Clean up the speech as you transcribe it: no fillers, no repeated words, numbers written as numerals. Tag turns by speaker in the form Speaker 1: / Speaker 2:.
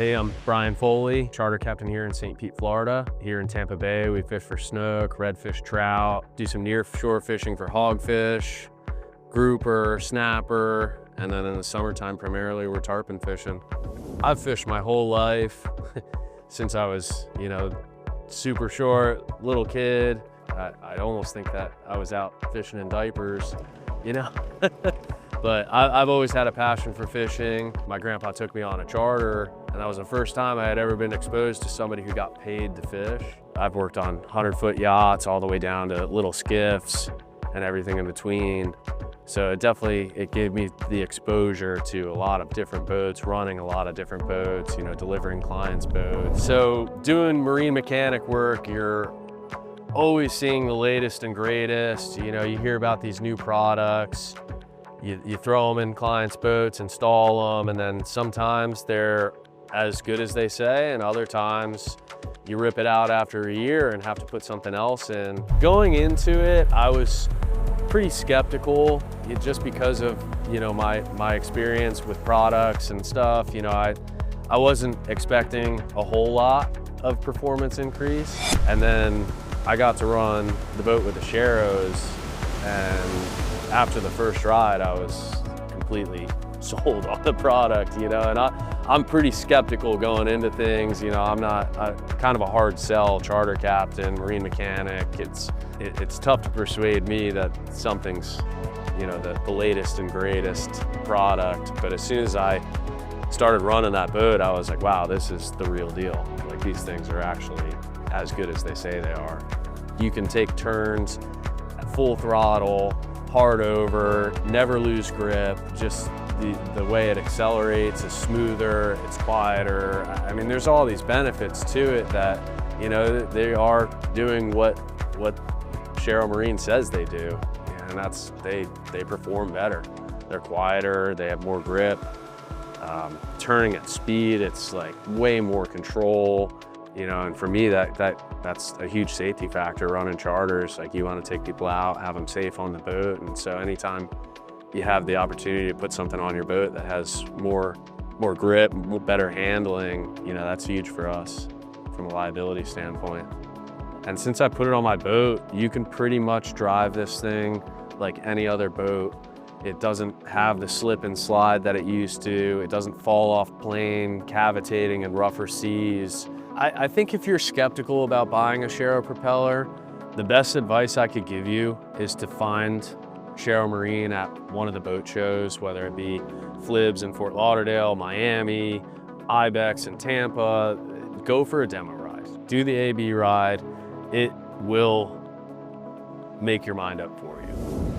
Speaker 1: Hey, I'm Bryan Foley, charter captain here in St. Pete, Florida. Here in Tampa Bay, we fish for snook, redfish, trout, do some near shore fishing for hogfish, grouper, snapper, and then in the summertime, primarily, we're tarpon fishing. I've fished my whole life since I was, super short, little kid. I almost think that I was out fishing in diapers, But I've always had a passion for fishing. My grandpa took me on a charter, and that was the first time I had ever been exposed to somebody who got paid to fish. I've worked on 100-foot yachts all the way down to little skiffs and everything in between. So it gave me the exposure to a lot of different boats, running a lot of different boats, delivering clients' boats. So doing marine mechanic work, you're always seeing the latest and greatest. You hear about these new products. You throw them in clients' boats, install them, and then sometimes they're as good as they say, and other times you rip it out after a year and have to put something else in. Going into it, I was pretty skeptical just because of my experience with products and stuff. I wasn't expecting a whole lot of performance increase, and then I got to run the boat with the Sharrows, and after the first ride, I was completely sold on the product, and I'm pretty skeptical going into things. I'm kind of a hard sell charter captain, marine mechanic. It's tough to persuade me that something's, the latest and greatest product. But as soon as I started running that boat, I was like, wow, this is the real deal. Like, these things are actually as good as they say they are. You can take turns at full throttle, hard over, never lose grip. Just the way it accelerates is smoother, it's quieter. I mean, there's all these benefits to it that, they are doing what Sharrow Marine says they do. And that's, they perform better. They're quieter, they have more grip. Turning at speed, it's like way more control. And for me, that's a huge safety factor running charters. Like, you want to take people out, have them safe on the boat. And so anytime you have the opportunity to put something on your boat that has more grip, better handling, that's huge for us from a liability standpoint. And since I put it on my boat, you can pretty much drive this thing like any other boat. It doesn't have the slip and slide that it used to. It doesn't fall off plane, cavitating in rougher seas. I think if you're skeptical about buying a Sharrow propeller, the best advice I could give you is to find Sharrow Marine at one of the boat shows, whether it be Flibs in Fort Lauderdale, Miami, Ibex in Tampa. Go for a demo ride. Do the AB ride. It will make your mind up for you.